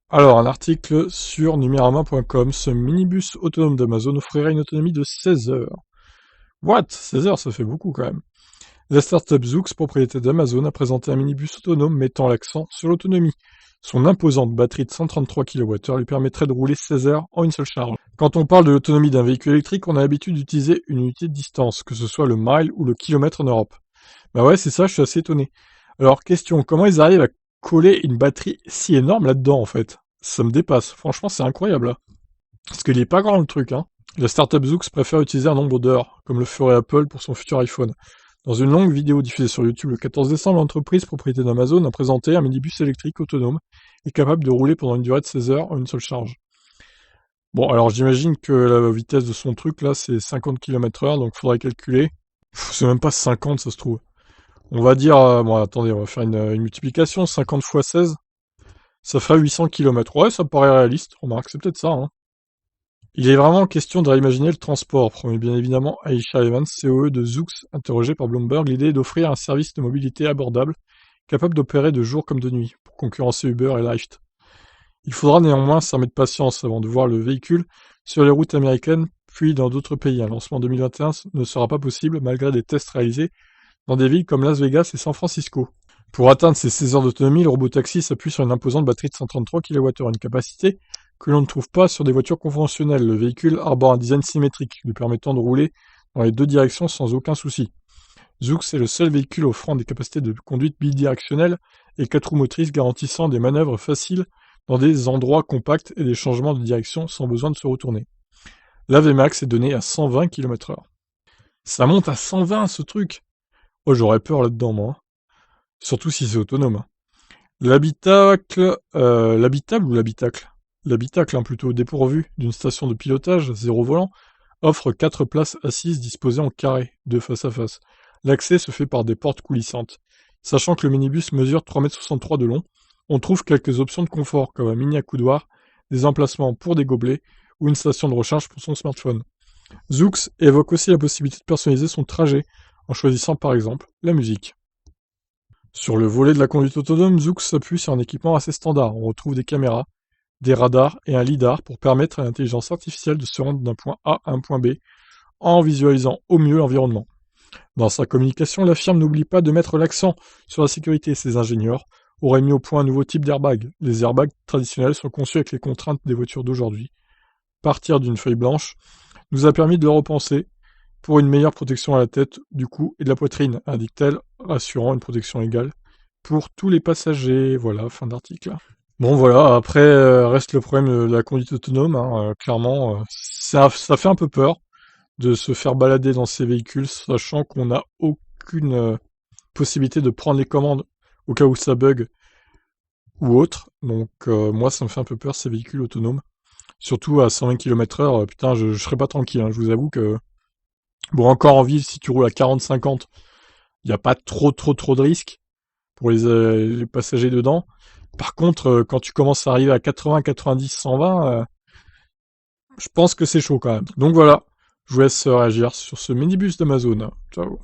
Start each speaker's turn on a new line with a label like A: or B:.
A: Alors, un article sur numerama.com, ce minibus autonome d'Amazon offrirait une autonomie de 16 heures. What? 16 heures, ça fait beaucoup quand même. La startup Zoox, propriété d'Amazon, a présenté un minibus autonome mettant l'accent sur l'autonomie. Son imposante batterie de 133 kWh lui permettrait de rouler 16 heures en une seule charge. Quand on parle de l'autonomie d'un véhicule électrique, on a l'habitude d'utiliser une unité de distance, que ce soit le mile ou le kilomètre en Europe. Bah ouais, c'est ça, je suis assez étonné. Alors, question, comment ils arrivent à coller une batterie si énorme là-dedans, en fait? Ça me dépasse. Franchement, c'est incroyable, là. Parce qu'il est pas grand, le truc, hein. La startup Zoox préfère utiliser un nombre d'heures, comme le ferait Apple pour son futur iPhone. Dans une longue vidéo diffusée sur YouTube le 14 décembre, l'entreprise propriété d'Amazon a présenté un minibus électrique autonome et capable de rouler pendant une durée de 16 heures en une seule charge. Bon, alors j'imagine que la vitesse de son truc, là, c'est 50 km/h, donc faudrait calculer. C'est même pas 50, ça se trouve. On va dire, bon attendez, on va faire une multiplication, 50 fois 16, ça ferait 800 km. Ouais, ça me paraît réaliste, remarque, c'est peut-être ça, hein. Il est vraiment question de réimaginer le transport, promet bien évidemment Aisha Evans, COE de Zoox, interrogé par Bloomberg. L'idée est d'offrir un service de mobilité abordable, capable d'opérer de jour comme de nuit, pour concurrencer Uber et Lyft. Il faudra néanmoins s'armer de patience avant de voir le véhicule sur les routes américaines, puis dans d'autres pays. Un lancement en 2021 ne sera pas possible malgré des tests réalisés dans des villes comme Las Vegas et San Francisco. Pour atteindre ces 16 heures d'autonomie, le robotaxi s'appuie sur une imposante batterie de 133 kWh, une capacité que l'on ne trouve pas sur des voitures conventionnelles. Le véhicule arbore un design symétrique, lui permettant de rouler dans les deux directions sans aucun souci. Zoox est le seul véhicule offrant des capacités de conduite bidirectionnelle et 4 roues motrices garantissant des manœuvres faciles dans des endroits compacts et des changements de direction sans besoin de se retourner. La Vmax est donnée à 120 km/h. Ça monte à 120 ce truc. Oh, j'aurais peur là-dedans, moi. Surtout si c'est autonome. L'habitable ou l'habitacle? L'habitacle, hein, plutôt, dépourvu d'une station de pilotage, zéro volant, offre 4 places assises disposées en carré, deux face à face. L'accès se fait par des portes coulissantes. Sachant que le minibus mesure 3,63 m de long, on trouve quelques options de confort, comme un mini accoudoir, des emplacements pour des gobelets, ou une station de recharge pour son smartphone. Zoox évoque aussi la possibilité de personnaliser son trajet, en choisissant par exemple la musique. Sur le volet de la conduite autonome, Zoox s'appuie sur un équipement assez standard. On retrouve des caméras, des radars et un lidar pour permettre à l'intelligence artificielle de se rendre d'un point A à un point B en visualisant au mieux l'environnement. Dans sa communication, la firme n'oublie pas de mettre l'accent sur la sécurité. Ses ingénieurs auraient mis au point un nouveau type d'airbag. Les airbags traditionnels sont conçus avec les contraintes des voitures d'aujourd'hui. Partir d'une feuille blanche nous a permis de le repenser pour une meilleure protection à la tête, du cou et de la poitrine, indique-t-elle, assurant une protection égale pour tous les passagers. Voilà, fin d'article. Bon voilà, après reste le problème de la conduite autonome, hein, clairement, ça fait un peu peur de se faire balader dans ces véhicules, sachant qu'on n'a aucune possibilité de prendre les commandes au cas où ça bug ou autre. Donc moi ça me fait un peu peur ces véhicules autonomes. Surtout à 120 km/h, putain je serais pas tranquille, hein, je vous avoue que bon, encore en ville, si tu roules à 40-50, il n'y a pas trop de risques pour les passagers dedans. Par contre, quand tu commences à arriver à 80, 90, 120, je pense que c'est chaud quand même. Donc voilà, je vous laisse réagir sur ce minibus d'Amazon. Ciao.